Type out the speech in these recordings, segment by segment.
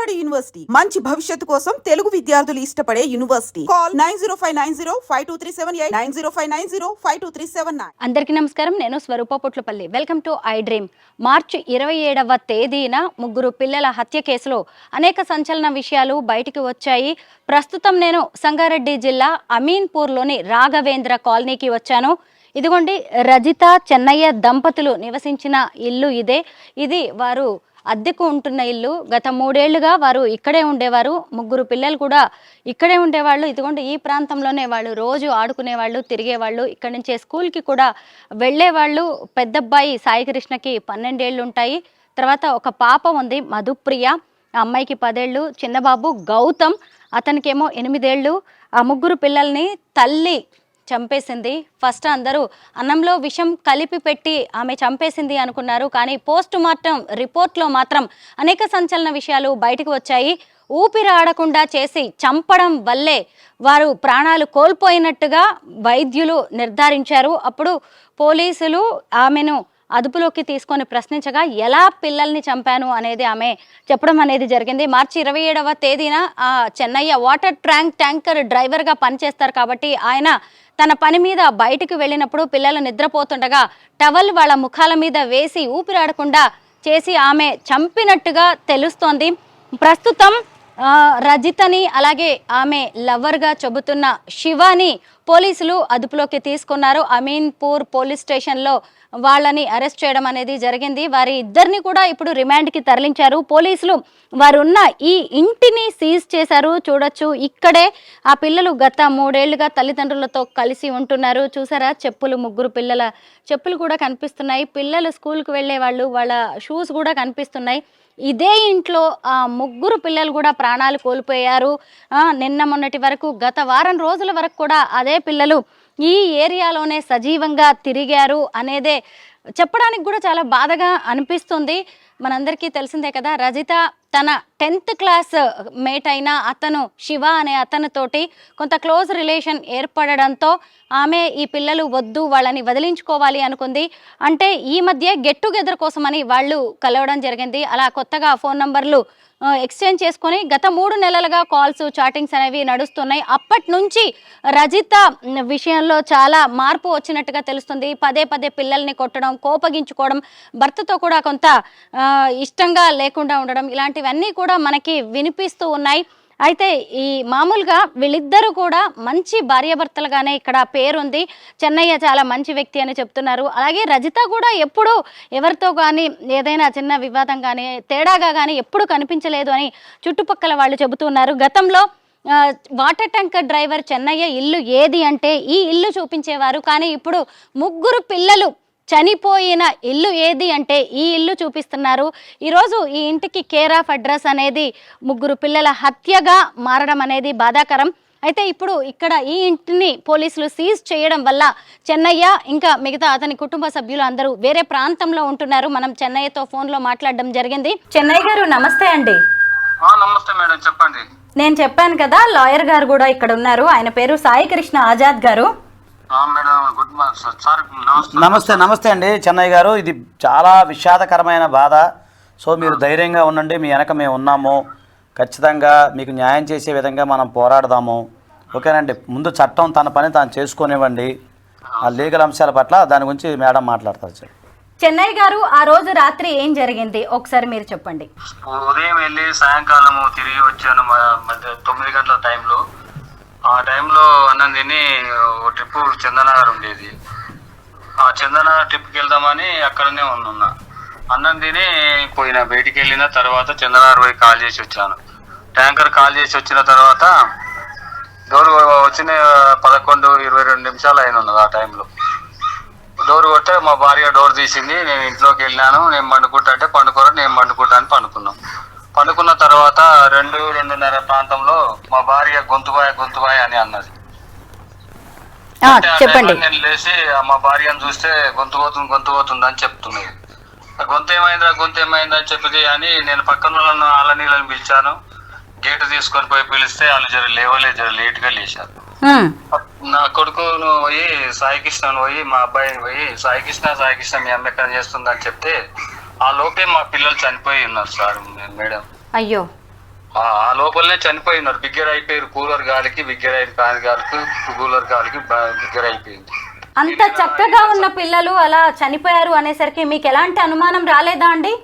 బాలబడి యూనివర్సిటీ మంచి భవిష్యత్తు కోసం తెలుగు విద్యార్థులు ఇష్టపడే యూనివర్సిటీ. కాల్ 9059052378 9059052379. అందరికీ నమస్కారం. నేను Swaroopa Potlapalli. Welcome to I dream. మార్చి 27వ తేదీన ముగ్గురు పిల్లల హత్య కేసులో అనేక సంచలన విషయాలు బయటికి వచ్చాయి. ప్రస్తుతం నేను సంగారెడ్డి జిల్లా అమీన్పూర్లోని రాఘవేంద్ర కాలనీకి వచ్చాను. ఇదిగోండి, రజిత చెన్నయ్య దంపతులు నివసించిన ఇల్లు ఇదే. ఇది వారు అద్దెకు ఉంటున్న ఇల్లు. గత 3 ఏళ్లుగా వారు ఇక్కడే ఉండేవారు. ముగ్గురు పిల్లలు కూడా ఇక్కడే ఉండేవాళ్ళు. ఇదిగోండి, ఈ ప్రాంతంలోనే వాళ్ళు రోజు ఆడుకునేవాళ్ళు, తిరిగేవాళ్ళు. ఇక్కడి నుంచే స్కూల్కి కూడా వెళ్ళేవాళ్ళు. పెద్దబ్బాయి సాయికృష్ణకి 12 ఏళ్ళు ఉంటాయి. తర్వాత ఒక పాప ఉంది, మధుప్రియ. ఆ అమ్మాయికి 10 ఏళ్ళు. చిన్నబాబు గౌతమ్, అతనికేమో 8 ఏళ్ళు. ఆ ముగ్గురు పిల్లల్ని తల్లి చంపేసింది. ఫస్ట్ అందరూ అన్నంలో విషం కలిపి పెట్టి ఆమె చంపేసింది అనుకున్నారు. కానీ పోస్ట్ మార్టం రిపోర్ట్లో మాత్రం అనేక సంచలన విషయాలు బయటకు వచ్చాయి. ఊపిరి ఆడకుండా చేసి చంపడం వల్లే వారు ప్రాణాలు కోల్పోయినట్టుగా వైద్యులు నిర్ధారించారు. అప్పుడు పోలీసులు ఆమెను అదుపులోకి తీసుకొని ప్రశ్నించగా ఎలా పిల్లల్ని చంపాను అనేది ఆమె చెప్పడం అనేది జరిగింది. మార్చి 27వ తేదీన చెన్నయ్య వాటర్ ట్యాంకర్ డ్రైవర్గా పనిచేస్తారు కాబట్టి ఆయన తన పని మీద బయటకు వెళ్ళినప్పుడు పిల్లలు నిద్రపోతుండగా టవల్ వాళ్ళ ముఖాల మీద వేసి ఊపిరాడకుండా చేసి ఆమె చంపినట్టుగా తెలుస్తోంది. ప్రస్తుతం రజితని అలాగే ఆమె లవర్గా చెబుతున్న శివాని పోలీసులు అదుపులోకి తీసుకున్నారు. అమీన్పూర్ పోలీస్ స్టేషన్లో వాళ్ళని అరెస్ట్ చేయడం అనేది జరిగింది. వారి ఇద్దరిని కూడా ఇప్పుడు రిమాండ్కి తరలించారు పోలీసులు. వారున్న ఈ ఇంటిని సీజ్ చేశారు. చూడొచ్చు, ఇక్కడే ఆ పిల్లలు గత 3 ఏళ్లుగా తల్లిదండ్రులతో కలిసి ఉంటున్నారు. చూసారా, చెప్పులు, ముగ్గురు పిల్లల చెప్పులు కూడా కనిపిస్తున్నాయి. పిల్లలు స్కూల్కి వెళ్ళే వాళ్ళు, వాళ్ళ షూస్ కూడా కనిపిస్తున్నాయి. ఇదే ఇంట్లో ఆ ముగ్గురు పిల్లలు కూడా ప్రాణాలు కోల్పోయారు. నిన్న మొన్నటి వరకు, గత వారం రోజుల వరకు కూడా అదే పిల్లలు ఈ ఏరియాలోనే సజీవంగా తిరిగారు అనేదే చెప్పడానికి కూడా చాలా బాధగా అనిపిస్తుంది. మనందరికీ తెలిసిందే కదా, రజిత తన 10th క్లాస్ మేట్ అయిన అతను శివ అనే అతనితోటి కొంత క్లోజ్ రిలేషన్ ఏర్పడడంతో ఆమె ఈ పిల్లలు వద్దు, వాళ్ళని వదిలించుకోవాలి అనుకుంది. అంటే ఈ మధ్య గెట్ టుగెదర్ కోసమని వాళ్ళు కలవడం జరిగింది. అలా కొత్తగా ఫోన్ నంబర్లు ఎక్స్చేంజ్ చేసుకొని గత 3 నెలలుగా కాల్స్, చాటింగ్స్ అనేవి నడుస్తున్నాయి. అప్పటి నుంచి రజిత విషయంలో చాలా మార్పు వచ్చినట్టుగా తెలుస్తుంది. పదే పదే పిల్లల్ని కొట్టడం, కోపగించుకోవడం, భర్తతో కూడా కొంత ఇష్టంగా లేకుండా ఉండడం, ఇలాంటివన్నీ కూడా మనకి వినిపిస్తూ ఉన్నాయి. అయితే ఈ మామూలుగా వీళ్ళిద్దరూ కూడా మంచి భార్యాభర్తలుగానే ఇక్కడ పేరుంది. చెన్నయ్య చాలా మంచి వ్యక్తి అని చెప్తున్నారు. అలాగే రజిత కూడా ఎప్పుడూ ఎవరితో కానీ ఏదైనా చిన్న వివాదం కానీ తేడాగా కానీ ఎప్పుడు కనిపించలేదు అని చుట్టుపక్కల వాళ్ళు చెబుతున్నారు. గతంలో వాటర్ ట్యాంకర్ డ్రైవర్ చెన్నయ్య ఇల్లు ఏది అంటే ఈ ఇల్లు చూపించేవారు. కానీ ఇప్పుడు ముగ్గురు పిల్లలు చనిపోయిన ఇల్లు ఏది అంటే ఈ ఇల్లు చూపిస్తున్నారు. ఈరోజు ఈ ఇంటికి కేర్ ఆఫ్ అడ్రస్ అనేది ముగ్గురు పిల్లల హత్యగా మారడం అనేది బాధాకరం. అయితే ఇప్పుడు ఇక్కడ ఈ ఇంటిని పోలీసులు సీజ్ చేయడం వల్ల చెన్నయ్య ఇంకా మిగతా అతని కుటుంబ సభ్యులు అందరూ వేరే ప్రాంతంలో ఉంటున్నారు. మనం చెన్నయ్యతో ఫోన్లో మాట్లాడడం జరిగింది. చెన్నయ్య గారు నమస్తే అండి. నమస్తే మేడం, చెప్పండి. నేను చెప్పాను కదా, లాయర్ గారు కూడా ఇక్కడ ఉన్నారు. ఆయన పేరు సాయికృష్ణ ఆజాద్ గారు. నమస్తే అండి చెన్నయ్య గారు. ఇది చాలా విషాదకరమైన బాధ. సో మీరు ధైర్యంగా ఉండండి, మీ వెనక మేము ఉన్నాము. ఖచ్చితంగా మీకు న్యాయం చేసే విధంగా మనం పోరాడదాము, ఓకేనండి. ముందు చట్టం తన పని తాను చేసుకొనివ్వండి. ఆ లీగల్ అంశాల పట్ల దాని గురించి మేడం మాట్లాడతారు. సార్ చెన్నయ్య గారు, ఆ రోజు రాత్రి ఏం జరిగింది ఒకసారి మీరు చెప్పండి. ఉదయం వెళ్ళి సాయంకాలం తిరిగి వచ్చాను. 9 గంటల టైంలో. ఆ టైంలో అన్నం తిని ఒక ట్రిప్ చందనగర్ ఉండేది. ఆ చందనగర్ ట్రిప్కి వెళ్దామని అక్కడనే ఉన్నా. అన్నం తిని పోయిన బయటికి వెళ్ళిన తర్వాత చందనగర్ పోయి కాల్ చేసి వచ్చాను. ట్యాంకర్ కాల్ చేసి వచ్చిన తర్వాత డోర్ వచ్చిన 11-22 నిమిషాలు అయిన ఉన్నది. ఆ టైంలో డోర్ కొట్టే మా భార్య డోర్ తీసింది. నేను ఇంట్లోకి వెళ్ళాను. నేను పండుకుంటా అంటే పండుకోరా, నేను పండుకుంటా అని పండుకున్నాం. పండుకున్న తర్వాత 2-2:30 ప్రాంతంలో మా భార్య గొంతుబాయ్ అని అన్నది. నేను లేచి మా భార్యను చూస్తే గొంతు పోతుంది అని చెప్తున్నది. గొంతు ఏమైందా అని చెప్పింది అని నేను పక్కన వాళ్ళ నీళ్ళని పిలిచాను. గేటు తీసుకొని పోయి పిలిస్తే వాళ్ళు జర లేట్గా లేచారు. నా కొడుకును పోయి సాయికృష్ణను పోయి మా అబ్బాయిని పోయి సాయికృష్ణ మీ అమ్మ ఎక్కడ చేస్తుందని చెప్తే ఆ లోపే మా పిల్లలు చనిపోయి ఉన్నారు సార్ మేడం. అయ్యో. ఆ లోపలనే చనిపోయినారు, బిగ్గర అయిపోయారు. కూలర్ గాలికి బిగ్గర అయిన ఫ్యాన్ గాలికి కూలర్ గాలికి బిగ్గర అయిపోయింది. అంత చక్కగా ఉన్న పిల్లలు అలా చనిపోయారు అనేసరికి మీకు ఎలాంటి అనుమానం రాలేదా అండి?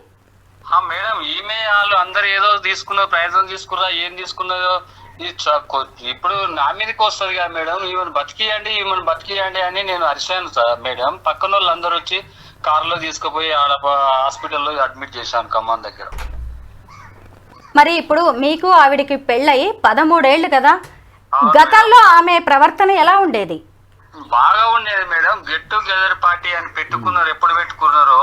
మేడం ఈమె వాళ్ళు అందరు ఏదో తీసుకున్న ప్రయత్నం తీసుకున్నా, ఏం తీసుకున్నదో ఇప్పుడు నా మీదకి వస్తుంది కదా మేడం. ఈమెను బతికియండి అని నేను అరిశాను సార్ మేడం. పక్కన వాళ్ళు అందరు వచ్చి కారులో తీసుకుపోయి ఆడ హాస్పిటల్లో అడ్మిట్ చేశాను ఖమ్మం దగ్గర. మరి ఇప్పుడు మీకు ఆవిడికి పెళ్ళయి 13 ఏళ్ళు కదా, గతంలో ఆమె ప్రవర్తన ఎలా ఉండేది? బాగా ఉండేది మేడం. గెట్ టుగెదర్ పార్టీ అని పెట్టుకున్నారు. ఎప్పుడు పెట్టుకున్నారో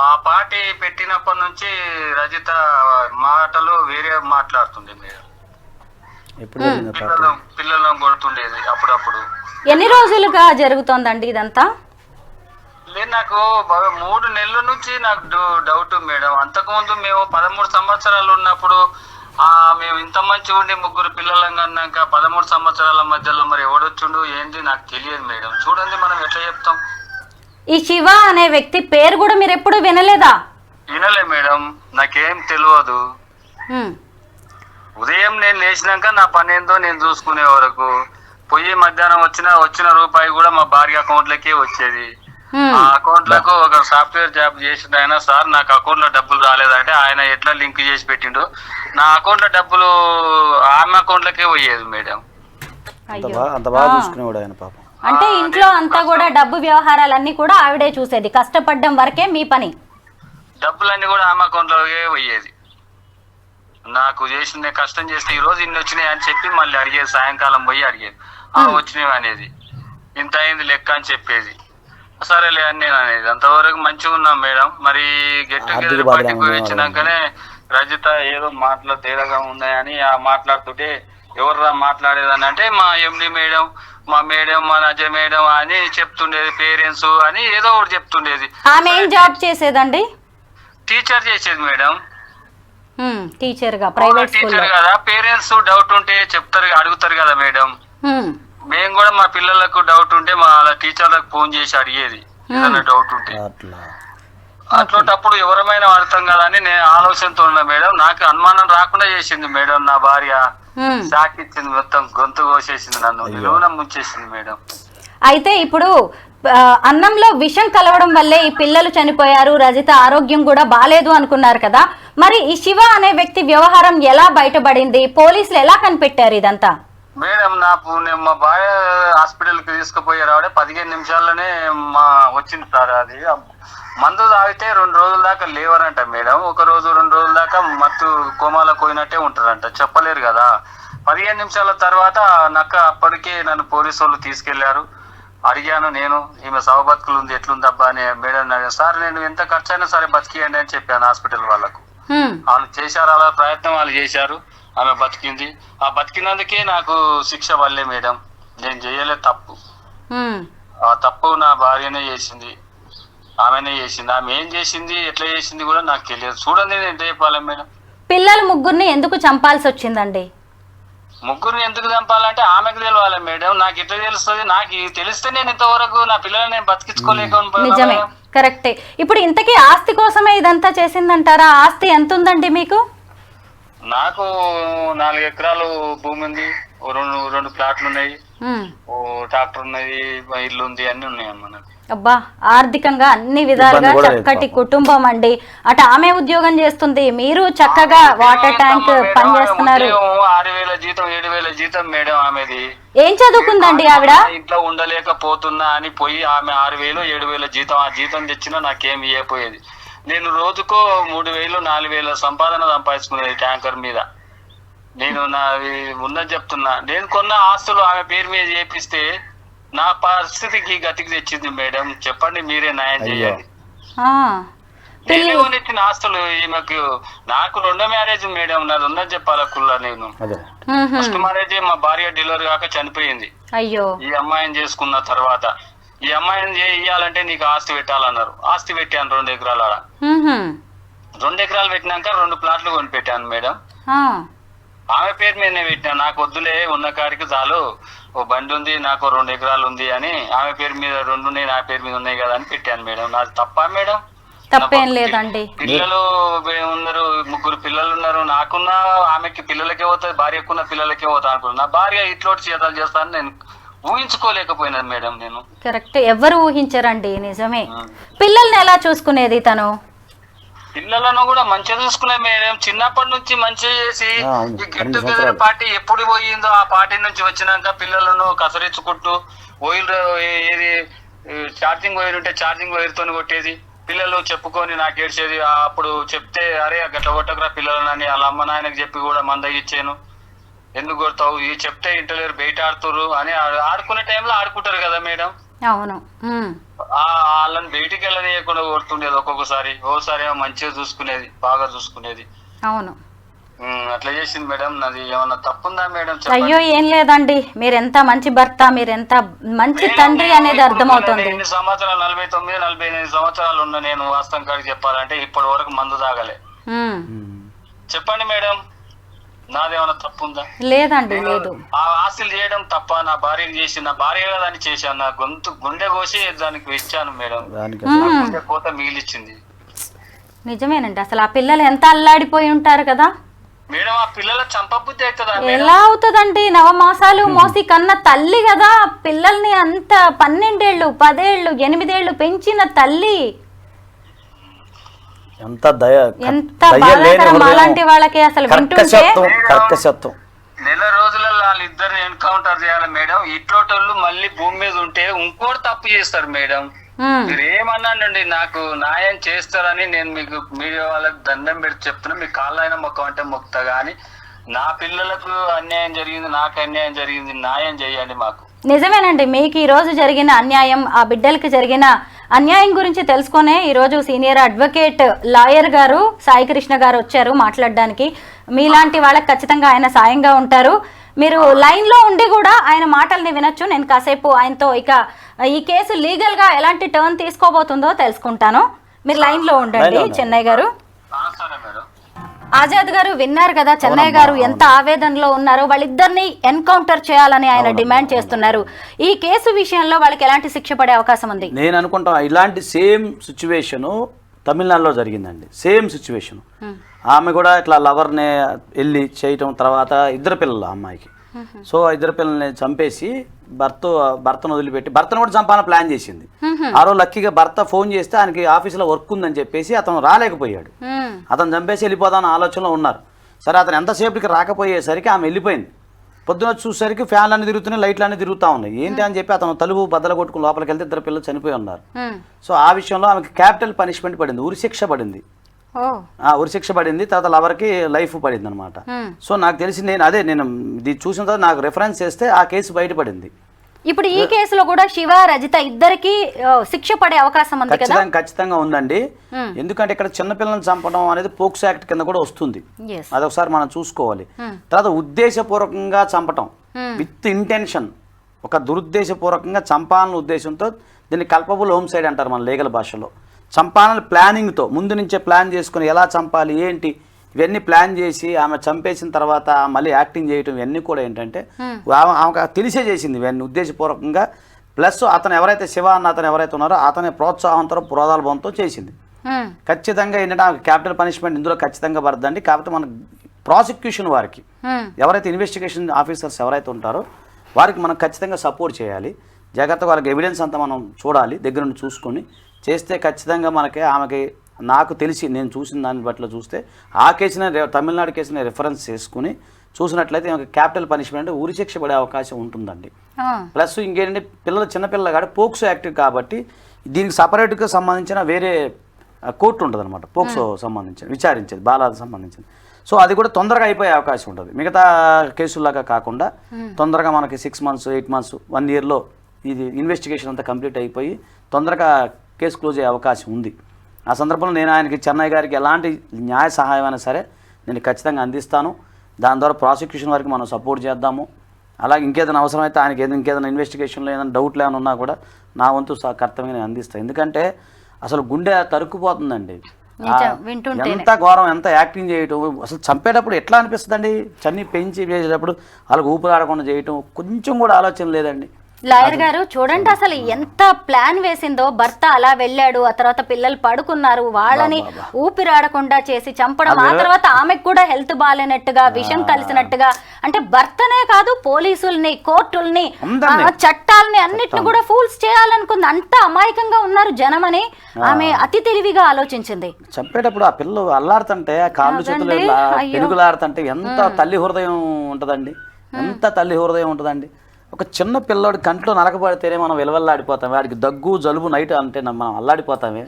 ఆ పార్టీ పెట్టినప్పటి నుంచి రజిత మాటలు వేరే మాట్లాడుతుండే మేడం. పిల్లలను కొడుతుండేది అప్పుడప్పుడు. ఎన్ని రోజులుగా జరుగుతోందండి ఇదంతా? లేదు, నాకు 3 నెలల నుంచి నాకు డౌట్ మేడం. అంతకుముందు మేము 13 సంవత్సరాలు ఉన్నప్పుడు మేము ఇంత మంచి ఉండి 3 పిల్లలను అన్నాక 13 సంవత్సరాల మధ్యలో మరి ఎవడొచ్చుండు ఏంటి నాకు తెలియదు మేడం. చూడండి మనం ఎట్లా చెప్తాం. ఈ శివ అనే వ్యక్తి పేరు కూడా మీరు ఎప్పుడు వినలేదా? వినలే మేడం, నాకేం తెలియదు. ఉదయం నేను లేచినాక నా పని ఏందో నేను చూసుకునే వరకు పొయ్యి మధ్యాహ్నం వచ్చిన రూపాయి కూడా మా భార్య అకౌంట్లకే వచ్చేది. ఆ అకౌంట్ లకు ఒక సాఫ్ట్వేర్ జాబ్ చేసిన ఆయన, సార్ నాకు అకౌంట్ లో డబ్బులు రాలేదంటే ఆయన ఎట్లా లింక్ చేసి పెట్టిండు, నా అకౌంట్ లో డబ్బులు ఆమె అకౌంట్ లకే పోయేది మేడం. అంత బాగా చూసుకునేవాడు ఆయన పాపం. అంటే ఇంట్లో అంతా కూడా డబ్బు వ్యవహారాలన్నీ కూడా ఆవిడే చూసేది, కష్టపడడం వరకే మీ పని. డబ్బులన్నీ కూడా ఆమె అకౌంట్ లోకే పోయేది. నాకు చేసిన కష్టం చేస్తే ఈ రోజు ఇన్ని వచ్చినాయి అని చెప్పి మళ్ళీ అడిగేది, సాయంకాలం పోయి అడిగేది వచ్చినవి అనేది, ఇంత అయింది లెక్క అని చెప్పేది. సరేలే అని నేను అనేది. అంతవరకు మంచిగా ఉన్నాం మేడం. మరి గెట్ టుగెదర్ పార్టీకి పోయి వచ్చినాకనే రజిత ఏదో మాటలు తేడాగా ఉన్నాయని మాట్లాడుతుంటే ఎవర్రా మాట్లాడేదని అంటే మా ఎండి మేడం, మా మేడం, మా నజ మేడం అని చెప్తుండేది, పేరెంట్స్ అని ఏదో ఒకటి చెప్తుండేది. ఆమె ఏం జాబ్ చేసేదండి? టీచర్ చేసేది మేడం. టీచర్ గా, ప్రైవేట్ టీచర్ కదా. పేరెంట్స్ డౌట్ ఉంటే చెప్తారు, అడుగుతారు కదా మేడం. మేము కూడా మా పిల్లలకు డౌట్ ఉంటే మా టీచర్లకు ఫోన్ చేసి అడిగేది ఏదైనా డౌట్ ఉంటే. అట్లాంటప్పుడు ఎవరమైనా అర్థం కదా అని నేను ఆలోచనతో ఉన్నా మేడం. నాకు అనుమానం రాకుండా చేసింది మేడం నా భార్య. షాక్ ఇచ్చింది, మొత్తం గొంతు కోసేసింది, నన్ను నిలువున ముంచేసింది మేడం. అయితే ఇప్పుడు అన్నంలో విషం కలవడం వల్లే ఈ పిల్లలు చనిపోయారు, రజిత ఆరోగ్యం కూడా బాలేదు అనుకున్నారు కదా, మరి ఈ శివ అనే వ్యక్తి వ్యవహారం ఎలా బయటపడింది? పోలీసులు ఎలా కనిపెట్టారు ఇదంతా? మేడం మా భార్య హాస్పిటల్ కి తీసుకుపోయి రావడే 15 నిమిషాల్లోనే వచ్చింది సార్. అది మందు తాగితే 2 రోజుల దాకా లేవరంట మేడం. 1 రోజు 2 రోజుల దాకా మత్తు కోమాలో పోయినట్టే ఉంటారంట, చెప్పలేరు కదా. 15 నిమిషాల తర్వాత అప్పటికే నన్ను పోలీసు వాళ్ళు తీసుకెళ్లారు. అడిగాను నేను, ఈమె సవ బతుకులు ఉంది ఎట్లుందబ్బా అని మేడం అడిగాను. సార్ నేను ఎంత ఖర్చు అయినా సరే బతికియండి అని చెప్పాను హాస్పిటల్ వాళ్ళకు. వాళ్ళు చేశారు, అలా ప్రయత్నం వాళ్ళు చేశారు. ఆమె బతికింది. ఆ బతికినందుకే నాకు శిక్ష వల్లే మేడం. నేను చేయలేదు తప్పు. ఆ తప్పు నా భార్యనే చేసింది, ఆమెనే చేసింది. ఆమె ఏం చేసింది, ఎట్లా చేసింది కూడా నాకు తెలియదు. చూడండి నేను ఎంత చెప్పాలి మేడం. పిల్లలు 3 ఎందుకు చంపాల్సి వచ్చిందండి? 3 ఎందుకు చంపాలంటే ఆమెకు తెలియాలి మేడం. నాకు ఎట్లా తెలుస్తుంది? నాకు తెలిస్తే నేను ఇంతవరకు నా పిల్లల్ని నేను బతికించుకోలేకపోయినా. నిజమే, కరెక్టే. ఇప్పుడు ఇంతకీ ఆస్తి కోసమే ఇదంతా చేసిందంటారా? ఆస్తి ఎంత ఉందండి మీకు? నాకు 4 ఎకరాలు భూమి ఉంది, 2 ప్లాట్లు ఉన్నాయి, ట్రాక్టర్ ఉన్నది, ఇల్లు ఉంది, అన్ని ఉన్నాయి అమ్మ. అబ్బా, ఆర్థికంగా అన్ని విధాలుగా చక్కటి కుటుంబం అండి. అటు ఆమె ఉద్యోగం చేస్తుంది, మీరు చక్కగా వాటర్ ట్యాంక్ పనిచేస్తున్నారు. 6,000 జీతం 7,000 జీతం మేడం ఆమెది. ఏం చదువుకుందండి ఆవిడ? ఇంట్లో ఉండలేకపోతున్నా అని పోయి ఆమె 6,000 7,000 జీతం, ఆ జీతం తెచ్చినా నాకేం ఇవ్వపోయేది. నేను రోజుకో 3,000 4,000 సంపాదన సంపాదించుకునేది ట్యాంకర్ మీద. నేను ఉన్నది చెప్తున్నా. నేను కొన్న ఆస్తులు ఆమె పేరు మీద చేపిస్తే నా పరిస్థితికి గతికి తెచ్చింది మేడం. చెప్పండి, మీరే న్యాయం చేయాలి. నేనే కొనిచ్చిన ఆస్తులు ఈమెకు. నాకు 2వ మ్యారేజ్ మేడం, నాది ఉన్నది చెప్పాలా కుల్లా. నేను ఫస్ట్ మ్యారేజ్ మా భార్య డెలివరీ కాక చనిపోయింది. అయ్యో. ఈ అమ్మాయిని చేసుకున్న తర్వాత ఈ అమ్మాయిని ఇయ్యాలంటే నీకు ఆస్తి పెట్టాలన్నారు. ఆస్తి పెట్టాను 2 ఎకరాలు. ఆడ 2 ఎకరాలు పెట్టినాక 2 ప్లాట్లు కొని పెట్టాను మేడం. ఆమె పేరు మీదనే పెట్టినా. నాకు వద్దులే, ఉన్న కాడికి చాలు, ఓ బండి ఉంది, నాకు 2 ఎకరాలు ఉంది అని ఆమె పేరు మీద 2 ఉన్నాయి, నా పేరు మీద ఉన్నాయి కదా అని పెట్టాను మేడం. నాది తప్ప మేడం? తప్పేం లేదండి. పిల్లలు ఉన్నారు, 3 పిల్లలు ఉన్నారు. నాకున్న ఆమెకి పిల్లలకే పోతుంది, భార్యకున్న పిల్లలకే పోతా అనుకున్నాను. నా భార్య ఇట్లోటి చేతాలు చేస్తాను నేను ఊహించుకోలేకపోయినాను మేడం. నేను కరెక్ట్, ఎవరు ఊహించరండి, నిజమే. పిల్లల్ని ఎలా చూసుకునేది తను? పిల్లలను కూడా మంచిగా చూసుకునే మేడం. చిన్నప్పటి నుంచి మంచిగా చేసి ఈ గెట్ టుగెదర్ పార్టీ ఎప్పుడు పోయిందో ఆ పార్టీ నుంచి వచ్చినాక పిల్లలను కసరించుకుంటూ వైర్ ఏది ఛార్జింగ్ వైర్ ఉంటే ఛార్జింగ్ వైర్ తోని కొట్టేది. పిల్లలు చెప్పుకొని నాకు ఏడ్చేది. అప్పుడు చెప్తే అరే గట్ల కొట్టకురా పిల్లలని వాళ్ళ అమ్మ నాయనకి చెప్పి కూడా మంద ఇచ్చాను. ఎందుకు కొడతావు, ఈ చెప్తే ఇంటలేరు బయట ఆడుతురు అని. ఆడుకునే టైంలో ఆడుకుంటారు కదా మేడం. అవును. వాళ్ళని బయటికి వెళ్ళనీయకుండా కొడుతుండేది ఒక్కొక్కసారి. ఓసారి ఏమో మంచిగా చూసుకునేది, బాగా చూసుకునేది. అవును, అట్లా చేసింది మేడం. నాది ఏమన్నా తప్పుందా మేడం? అయ్యో ఏం లేదండి, మీరెంత మంచి భర్త, మీరెంత మంచి తండ్రి అనేది అర్థమవుతుంది. ఎన్ని సంవత్సరాలు 49, 48 సంవత్సరాలు ఉన్నా నేను వాస్తవం కాడికి చెప్పాలంటే ఇప్పటి వరకు మందు తాగలే. చెప్పండి మేడం, నాదేమన్నా తప్పుందా? లేదండి, లేదు. ఆ ఆస్తులు చేయడం తప్ప? నా భార్యకి చేసి, నా భార్య దాన్ని చేశాను. నా గుండె కోసి దానికి ఇచ్చాను మేడం. గుండె కోత మిగిలిచ్చింది. నిజమేనండి, అసలు ఆ పిల్లలు ఎంత అల్లాడిపోయి ఉంటారు కదా మేడం. ఆ పిల్లల చంపబుద్ధి అవుతుందా? ఎలా అవుతుందండి? 9 మాసాలు మోసి కన్న తల్లి కదా, పిల్లల్ని అంత 12 ఏళ్ళు 10 ఏళ్ళు 8 ఏళ్ళు పెంచిన తల్లి. ఎంత దయ, ఎంత బాధాకరం అలాంటి వాళ్ళకి. అసలు వింటుంటే నెల రోజులలో వాళ్ళిద్దరిని ఎన్కౌంటర్ చేయాలి మేడం. ఇట్లోటోళ్ళు మళ్ళీ భూమి మీద ఉంటే ఇంకోటి తప్పు చేస్తారు మేడం. మీరు ఏమన్నానండి, నాకు న్యాయం చేస్తారని నేను మీకు మీడియా వాళ్ళకి దండం పెట్టి చెప్తున్నా. మీ కాళ్ళైనా మొక్క అంటే మొక్తా గానీ నా పిల్లలకు అన్యాయం జరిగింది, నాకు అన్యాయం జరిగింది, న్యాయం చేయండి మాకు. నిజమేనండి, మీకు ఈ రోజు జరిగిన అన్యాయం, ఆ బిడ్డలకి జరిగిన అన్యాయం గురించి తెలుసుకునే ఈరోజు సీనియర్ అడ్వకేట్ లాయర్ గారు సాయి కృష్ణ గారు వచ్చారు మాట్లాడడానికి. మీలాంటి వాళ్ళకి ఖచ్చితంగా ఆయన సాయంగా ఉంటారు. మీరు లైన్ లో ఉండి కూడా ఆయన మాటల్ని వినొచ్చు. నేను కాసేపు ఆయనతో ఇక ఈ కేసు లీగల్ గా ఎలాంటి టర్న్ తీసుకోబోతుందో తెలుసుకుంటాను. మీరు లైన్ లో ఉండండి. చెన్నై గారు, ఆజాద్ గారు విన్నారు కదా, చెన్నై గారు ఎంత ఆవేదనలో ఉన్నారో. వాళ్ళిద్దరిని ఎన్కౌంటర్ చేయాలని ఆయన డిమాండ్ చేస్తున్నారు. ఈ కేసు విషయంలో వాళ్ళకి ఎలాంటి శిక్ష పడే అవకాశం ఉంది? నేను అనుకుంటా ఇలాంటి సేమ్ సిచ్యువేషను తమిళనాడులో జరిగిందండి. Same situation. ఆమె కూడా ఇట్లా లవర్ని వెళ్ళి చేయటం, తర్వాత 2 పిల్లలు అమ్మాయికి. సో 2 పిల్లల్ని చంపేసి భర్తను వదిలిపెట్టి భర్తను కూడా చంపాలని ప్లాన్ చేసింది. ఆ రోజు లక్కీగా భర్త ఫోన్ చేస్తే ఆయనకి ఆఫీసులో వర్క్ ఉందని చెప్పేసి అతను రాలేకపోయాడు. అతను చంపేసి వెళ్ళిపోదాని ఆలోచనలో ఉన్నారు. సరే, అతను ఎంతసేపటికి రాకపోయేసరికి ఆమె వెళ్ళిపోయింది. పొద్దున చూసేసరికి ఫ్యాన్లు అన్ని తిరుగుతున్నాయి, లైట్లు అన్ని తిరుగుతూ ఉన్నాయి. ఏంటి అని చెప్పి అతను తలుపు బద్దలు కొట్టుకుని లోపలికి వెళ్తే 2 పిల్లలు చనిపోయి ఉన్నారు. సో ఆ విషయంలో ఆమెకి క్యాపిటల్ పనిష్మెంట్ పడింది, ఉరిశిక్ష పడింది. ఉరిశిక్ష పడింది. తర్వాత లవర్కి లైఫ్ పడింది అనమాట. సో నాకు తెలిసి నేను ఇది చూసిన తర్వాత నాకు రెఫరెన్స్ చేస్తే ఆ కేసు బయటపడింది. ఇప్పుడు ఈ కేసులో కూడా శివ, రజిత ఇద్దరికి శిక్ష పడే అవకాశం ఉంది కదా? ఖచ్చితంగా ఉందండి. ఎందుకంటే ఇక్కడ చిన్నపిల్లలను చంపడం అనేది పోక్సో యాక్ట్ కింద కూడా వస్తుంది. అదొకసారి మనం చూసుకోవాలి. తర్వాత ఉద్దేశపూర్వకంగా చంపటం విత్ ఇంటెన్షన్, ఒక దురుద్దేశపూర్వకంగా చంపాలన్న ఉద్దేశంతో దీన్ని కల్పబుల్ హోమ్సైడ్ అంటారు మన లీగల్ భాషలో. చంపాలని ప్లానింగ్తో ముందు నుంచే ప్లాన్ చేసుకుని ఎలా చంపాలి ఏంటి ఇవన్నీ ప్లాన్ చేసి ఆమె చంపేసిన తర్వాత మళ్ళీ యాక్టింగ్ చేయటం ఇవన్నీ కూడా ఏంటంటే ఆమెకు తెలిసే చేసింది ఇవన్నీ ఉద్దేశపూర్వకంగా. ప్లస్ అతను ఎవరైతే శివ అన్న అతను ఎవరైతే ఉన్నారో అతని ప్రోత్సాహంతో ప్రోదాలభంతో చేసింది. ఖచ్చితంగా ఏంటంటే ఆమెకు క్యాపిటల్ పనిష్మెంట్ ఇందులో ఖచ్చితంగా పడుతుందండి. కాకపోతే మన ప్రాసిక్యూషన్ వారికి ఎవరైతే ఇన్వెస్టిగేషన్ ఆఫీసర్స్ ఎవరైతే ఉంటారో వారికి మనం ఖచ్చితంగా సపోర్ట్ చేయాలి. జాగ్రత్తగా వాళ్ళకి ఎవిడెన్స్ అంతా మనం చూడాలి, దగ్గర నుండి చూసుకొని చేస్తే ఖచ్చితంగా ఆమెకి నాకు తెలిసి నేను చూసిన దాన్ని బట్టి చూస్తే ఆ కేసుని తమిళనాడు కేసుని రెఫరెన్స్ చేసుకుని చూసినట్లయితే ఆమెకి క్యాపిటల్ పనిష్మెంట్ ఉరిశిక్ష పడే అవకాశం ఉంటుందండి. ప్లస్ ఇంకేంటంటే చిన్నపిల్లలు కాబట్టి పోక్సో యాక్ట్ కాబట్టి దీనికి సపరేట్గా సంబంధించిన వేరే కోర్టు ఉంటుంది అనమాట. పోక్సో సంబంధించిన విచారించేది బాలాలకు సంబంధించింది. సో అది కూడా తొందరగా అయిపోయే అవకాశం ఉంటుంది. మిగతా కేసుల్లాగా కాకుండా తొందరగా మనకి 6 months 8 months 1 yearలో ఇది ఇన్వెస్టిగేషన్ అంతా కంప్లీట్ అయిపోయి తొందరగా కేసు క్లోజ్ అయ్యే అవకాశం ఉంది. ఆ సందర్భంలో నేను ఆయనకి చెన్నై గారికి ఎలాంటి న్యాయ సహాయం అయినా సరే నేను ఖచ్చితంగా అందిస్తాను. దాని ద్వారా ప్రాసిక్యూషన్ వరకు మనం సపోర్ట్ చేద్దాము. అలాగే ఇంకేదైనా అవసరమైతే ఆయనకి ఇంకేదైనా ఇన్వెస్టిగేషన్లో ఏదైనా డౌట్లు ఏమైనా ఉన్నా కూడా నా వంతు కర్తవ్యంగా నేను అందిస్తాను. ఎందుకంటే అసలు గుండె తరుక్కుపోతుందండి. ఎంత ఘోరం, ఎంత యాక్టింగ్ చేయటం. అసలు చంపేటప్పుడు ఎట్లా అనిపిస్తుందండి, పెంచి చేసేటప్పుడు వాళ్ళకి ఊపిరాడకుండా చేయటం కొంచెం కూడా ఆలోచన లేదండి. లాయర్ గారు చూడండి అసలు ఎంత ప్లాన్ వేసిందో. భర్త అలా వెళ్ళాడు, ఆ తర్వాత పిల్లలు పడుకున్నారు, వాళ్ళని ఊపిరాడకుండా చేసి చంపడం, ఆ తర్వాత ఆమెకు కూడా హెల్త్ బాగాలేనట్టుగా, విషం కలిసినట్టుగా. అంటే భర్తనే కాదు పోలీసుల్ని, కోర్టుల్ని, చట్టాలని అన్నిటిని కూడా ఫూల్స్ చేయాలనుకుంది. అంత అమాయకంగా ఉన్నారు జనమని ఆమె అతి తెలివిగా ఆలోచించింది. చంపేటప్పుడు ఆ పిల్లలు అల్లాడుతుంటే, ఆ కాళ్ళు చేతులు పెరుగులాడుతుంటే ఎంత తల్లి హృదయం ఉంటుందండి, ఎంత తల్లి హృదయం ఉంటుందండి. ఒక చిన్న పిల్లోడి కంట్లో నలకబడితేనే మనం విలువల్లాడిపోతాం, వాడికి దగ్గు జలుబు నైట్ అంటే మనం అల్లాడిపోతామే.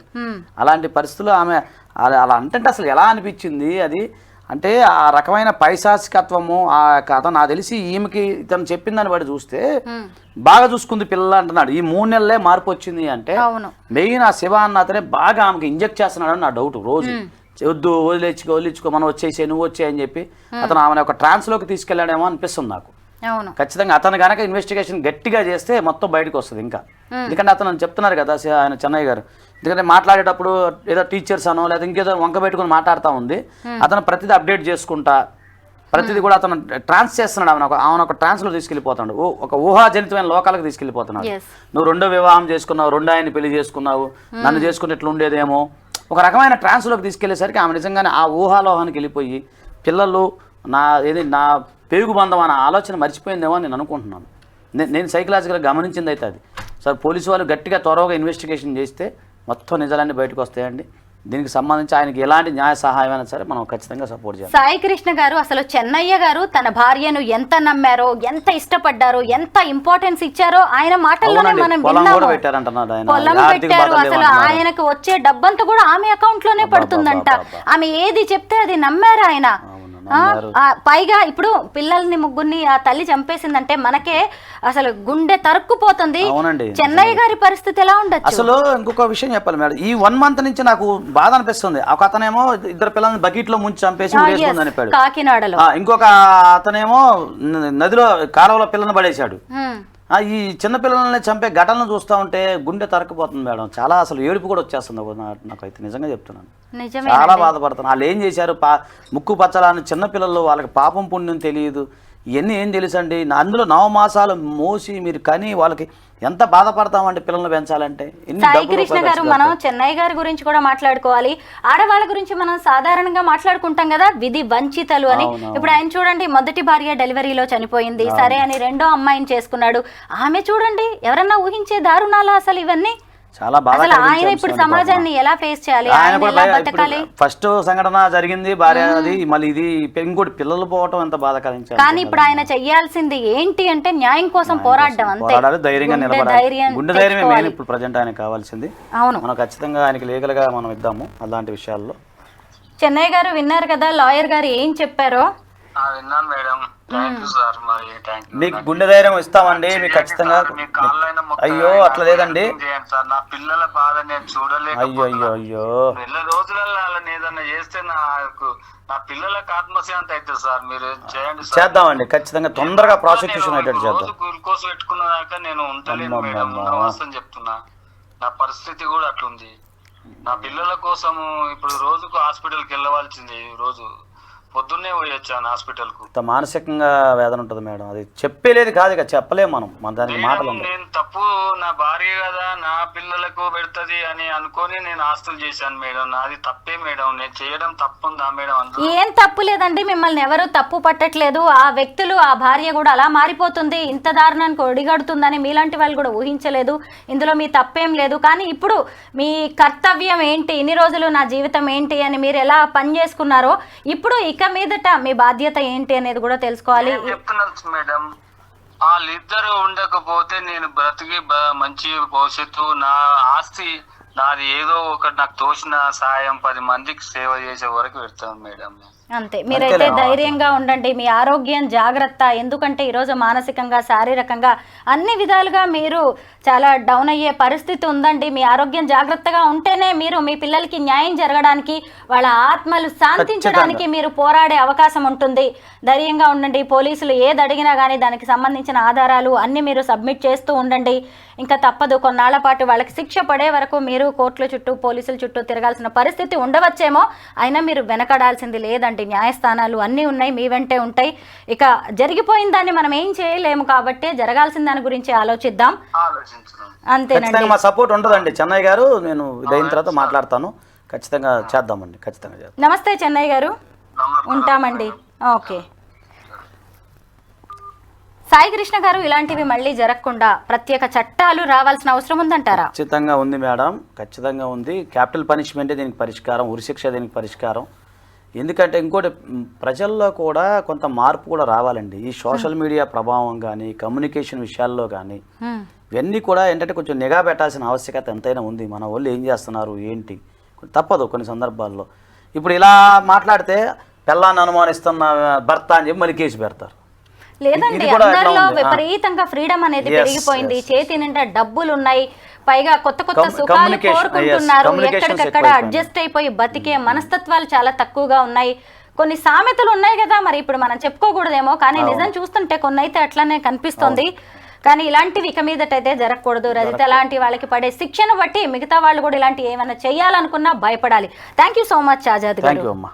అలాంటి పరిస్థితుల్లో ఆమె అలా అంటే అసలు ఎలా అనిపించింది అది అంటే ఆ రకమైన పైశాచికత్వము. ఆ కథ నాకు తెలిసి ఈమెకి తను చెప్పిందని వాడు చూస్తే బాగా చూసుకుంది పిల్ల అంటున్నాడు. ఈ 3 నెలలే మార్పు వచ్చింది అంటే మెయిన్ ఆ శివ అన్న అతనే బాగా ఆమెకి ఇంజెక్ట్ చేస్తున్నాడు అని నా డౌట్. రోజు వద్దు వదిలేచుకో మనం వచ్చేసే నువ్వు వచ్చే అని చెప్పి అతను ఆమెను ఒక ట్రాన్స్లోకి తీసుకెళ్ళాడేమో అనిపిస్తుంది నాకు. ఖచ్చితంగా అతను కనుక ఇన్వెస్టిగేషన్ గట్టిగా చేస్తే మొత్తం బయటకు వస్తుంది ఇంకా. ఎందుకంటే అతను చెప్తున్నారు కదా ఆయన చెన్నయ్య గారు, ఎందుకంటే మాట్లాడేటప్పుడు ఏదో టీచర్స్ అనో లేదా ఇంకేదో వంక పెట్టుకుని మాట్లాడుతూ ఉంది. అతను ప్రతిదీ అప్డేట్ చేసుకుంటా ప్రతిదీ కూడా అతను ట్రాన్స్ చేస్తున్నాడు. ఆమెను ఒక ట్రాన్స్లో తీసుకెళ్ళిపోతాడు, ఒక ఊహాజనితమైన లోకాలకు తీసుకెళ్ళిపోతున్నాడు. నువ్వు 2వ వివాహం చేసుకున్నావు, 2 ఆయన్ని పెళ్లి చేసుకున్నావు, నన్ను చేసుకుని ఇట్లా ఉండేదేమో ఒక రకమైన ట్రాన్స్లోకి తీసుకెళ్లేసరికి ఆమె నిజంగానే ఆ ఊహాలోహానికి వెళ్ళిపోయి పిల్లలు నా పెరుగు బంధం అనే ఆలోచన మర్చిపోయిందేమో అని నేను అనుకుంటున్నాను. నేను సైకలాజికల్గా గమనించింది అయితే అది. సార్ పోలీసు వాళ్ళు గట్టిగా త్వరగా ఇన్వెస్టిగేషన్ చేస్తే మొత్తం నిజాలన్నీ బయటకు వస్తాయండి. దీనికి సంబంధించి ఆయనకి ఎలాంటి న్యాయ సహాయం అయినా సరే మనం ఖచ్చితంగా సపోర్ట్ చేయాలి. సాయి కృష్ణ గారు, అసలు చెన్నయ్య గారు తన భార్యను ఎంత నమ్మారో, ఎంత ఇష్టపడ్డారో, ఎంత ఇంపార్టెన్స్ ఇచ్చారో ఆయన మాటల్లోనే మనం విన్నాము. పొలం పెట్టారు, అసలు ఆయనకు వచ్చే డబ్బంతా కూడా ఆమె అకౌంట్ లోనే పడుతుందంట. ఆమె ఏది చెప్తే అది నమ్మారు ఆయన. పైగా ఇప్పుడు పిల్లల్ని ముగ్గురిని ఆ తల్లి చంపేసిందంటే మనకే అసలు గుండె తరుక్కుపోతుంది. చెన్నయ్య గారి పరిస్థితి ఎలా ఉండొచ్చు? అసలు ఇంకొక విషయం చెప్పాలి మేడం, ఈ 1 మంత్ నుంచి నాకు బాధ అనిపిస్తుంది. ఒక అతనేమో 2 పిల్లల్ని బకెట్ లో ముంచి చంపేసి చెప్పాడు కాకినాడలో, ఇంకొక అతనేమో నదిలో కాలువలో పిల్లని పడేశాడు. ఈ చిన్నపిల్లల్ని చంపే ఘటనలు చూస్తూ ఉంటే గుండె తరక్కుపోతుంది మేడం. చాలా అసలు ఏడుపు కూడా వచ్చేస్తుంది నాకైతే, నిజంగా చెప్తున్నాను. చాలా బాధపడుతున్నాను. వాళ్ళు ఏం చేశారు, ముక్కు పచ్చలాని చిన్నపిల్లలు, వాళ్ళకి పాపం పుణ్యం తెలియదు, ఇవన్నీ ఏం తెలుసండి. అందులో 9 మాసాలు మోసి మీరు కానీ వాళ్ళకి ఎంత బాధపడతామండి పిల్లల్ని పెంచాలంటే. సాయి కృష్ణ గారు, మనం చెన్నయ్య గారి గురించి కూడా మాట్లాడుకోవాలి. ఆడవాళ్ళ గురించి మనం సాధారణంగా మాట్లాడుకుంటాం కదా, విధి వంచితలు అని. ఇప్పుడు ఆయన చూడండి, మొదటి భార్య డెలివరీలో చనిపోయింది, సరే అని 2వ అమ్మాయిని చేసుకున్నాడు. ఆమె చూడండి, ఎవరన్నా ఊహించే దారుణాలు అసలు ఇవన్నీ. చాలా బాధ. ఆయన ఇప్పుడు సమాజాన్ని ఎలా ఫేస్ చేయాలి, బతకాలి? ఫస్ట్ సంఘటన జరిగింది భార్య, అది మళ్ళీ ఇది ఇంకోటి పిల్లలు పోవటం ఎంత బాధకరం. కానీ ఇప్పుడు ఆయన చెయ్యాల్సింది ఏంటి అంటే న్యాయం కోసం పోరాడడం, అంతే. ధైర్యంగా నిలబడాలి, గుండె ధైర్యమే మెయిన్ ఇప్పుడు ప్రజెంట్ ఆయనకు కావాల్సింది. అవును, మనం ఖచ్చితంగా ఆయనకి లీగల్ గా మనం ఇద్దాము అలాంటి విషయాల్లో. చెన్నయ్య గారు విన్నారు కదా లాయర్ గారు ఏం చెప్పారో. విన్నాను మేడం, థ్యాంక్ యూ సార్. మరి మీకు గుండె ధైర్యం ఇస్తామండి మీకు ఖచ్చితంగా. అయ్యో అట్లా లేదండి సార్, నా పిల్లల బాధ నేను చూడలేదు. అయ్యో అయ్యో అయ్యో, నెల రోజులలో వాళ్ళని ఏదన్నా చేస్తే నా పిల్లలకు ఆత్మశాంతి అవుతుంది సార్. మీరు చేయండి, చేద్దామండి ఖచ్చితంగా, తొందరగా ప్రాసిక్యూషన్ అయ్యేటట్టు చేద్దాం. గ్లూకోజ్ పెట్టుకున్న దాకా నేను ఉండలేను మేడం, వాస్తవం చెప్తున్నా. నా పరిస్థితి కూడా అట్లుంది. నా పిల్లల కోసము ఇప్పుడు రోజుకు హాస్పిటల్కి వెళ్ళవలసింది. రోజు పొద్దున్నే పోయొచ్చాను హాస్పిటల్ కు. మానసికంగా వేదన ఉంటుంది మేడం, అది చెప్పలేదు కాదు, ఇక చెప్పలేము మనం దానికి మాటలు. నేను తప్పు, నా భార్య కదా నా పిల్లలకు పెడుతుంది అని అనుకొని నేను ఆస్తులు చేశాను మేడం. నాది తప్పే మేడం, నేను చేయడం తప్పుందా మేడం? ఏం తప్పు లేదండి, మిమ్మల్ని ఎవరు తప్పు పట్టట్లేదు. ఆ వ్యక్తులు, ఆ భార్య కూడా అలా మారిపోతుంది, ఇంత దారుణానికి ఒడిగడుతుందని మీలాంటి వాళ్ళు కూడా ఊహించలేదు. ఇందులో మీ తప్పేం లేదు. కానీ ఇప్పుడు మీ కర్తవ్యం ఏంటి, ఇన్ని రోజులు నా జీవితం ఏంటి అని మీరు ఎలా పని చేసుకున్నారో, ఇప్పుడు ఇక మీదట మీ బాధ్యత ఏంటి అనేది కూడా తెలుసుకోవాలి. చెప్తున్నాను మేడం, వాళ్ళిద్దరు ఉండకపోతే నేను బ్రతికి మంచి భవిష్యత్తు, నా ఆస్తి నాది ఏదో ఒకటి నాకు తోచిన సాయం 10 మందికి సేవ చేసే వరకు పెడతాను మేడం. అంతే, మీరైతే ధైర్యంగా ఉండండి, మీ ఆరోగ్యం జాగ్రత్త. ఎందుకంటే ఈరోజు మానసికంగా, శారీరకంగా అన్ని విధాలుగా మీరు చాలా డౌన్ అయ్యే పరిస్థితి ఉందండి. మీ ఆరోగ్యం జాగ్రత్తగా ఉంటేనే మీరు మీ పిల్లలకి న్యాయం జరగడానికి, వాళ్ళ ఆత్మలు శాంతించడానికి మీరు పోరాడే అవకాశం ఉంటుంది. ధైర్యంగా ఉండండి. పోలీసులు ఏది అడిగినా కానీ దానికి సంబంధించిన ఆధారాలు అన్ని మీరు సబ్మిట్ చేస్తూ ఉండండి. ఇంకా తప్పదు, కొన్నాళ్ల పాటు వాళ్ళకి శిక్ష పడే వరకు మీరు కోర్టుల చుట్టూ, పోలీసుల చుట్టూ తిరగాల్సిన పరిస్థితి ఉండవచ్చేమో, అయినా మీరు వెనకడాల్సింది లేదండి. ఉన్నాయండి, న్యాయస్థానాలు అన్నీ ఉన్నాయి, మీ వెంటే ఉంటాయి. ఇక జరిగిపోయిన దాన్ని మనం ఏం చేయలేము కాబట్టి జరగాల్సిన దాని గురించి ఆలోచిద్దాం. ఆలోచించడం అంతేనండి. ఖచ్చితంగా మా సపోర్ట్ ఉంటుందండి చెన్నయ్య గారు. నేను ఇదైన తర్వాత మాట్లాడతాను. ఖచ్చితంగా చేద్దామండి, ఖచ్చితంగా చేద్దాం. నమస్తే చెన్నయ్య గారు, ఉంటామండి. ఓకే. సాయి కృష్ణ గారు, ఇలాంటివి మళ్ళీ జరగకుండా ప్రత్యేక చట్టాలు రావాల్సిన అవసరం ఉందంటారా? ఖచ్చితంగా ఉంది మేడం, ఖచ్చితంగా ఉంది. క్యాపిటల్ పనిష్మెంటే దీనికి పరిష్కారం, ఉరిశిక్ష దీనికి పరిష్కారం. ఎందుకంటే ఇంకోటి, ప్రజల్లో కూడా కొంత మార్పు కూడా రావాలండి. ఈ సోషల్ మీడియా ప్రభావం కానీ, కమ్యూనికేషన్ విషయాల్లో కానీ ఇవన్నీ కూడా ఏంటంటే కొంచెం నిఘా పెట్టాల్సిన ఆవశ్యకత ఎంతైనా ఉంది. మన వాళ్ళు ఏం చేస్తున్నారు ఏంటి, తప్పదు కొన్ని సందర్భాల్లో. ఇప్పుడు ఇలా మాట్లాడితే పెళ్ళాన్ని అనుమానిస్తున్న భర్త అని చెప్పి మళ్ళీ కేసు పెడతారు. లేదండి, అందరిలో విపరీతంగా ఫ్రీడమ్ అనేది పెరిగిపోయింది. చేతి నిండా డబ్బులు ఉన్నాయి, పైగా కొత్త కొత్త సుఖాలు కోరుకుంటున్నారు. ఎక్కడికక్కడ అడ్జస్ట్ అయిపోయి బతికే మనస్తత్వాలు చాలా తక్కువగా ఉన్నాయి. కొన్ని సామెతలు ఉన్నాయి కదా, మరి ఇప్పుడు మనం చెప్పుకోకూడదేమో, కానీ నిజం చూస్తుంటే కొన్ని అయితే అట్లానే కనిపిస్తుంది. కానీ ఇలాంటివి ఇక మీదటైతే జరగకూడదు. రజిత లాంటి వాళ్ళకి పడే శిక్షను బట్టి మిగతా వాళ్ళు కూడా ఇలాంటి ఏమైనా చేయాలనుకున్నా భయపడాలి. Thank you so much Azad garu. Thank you అమ్మా.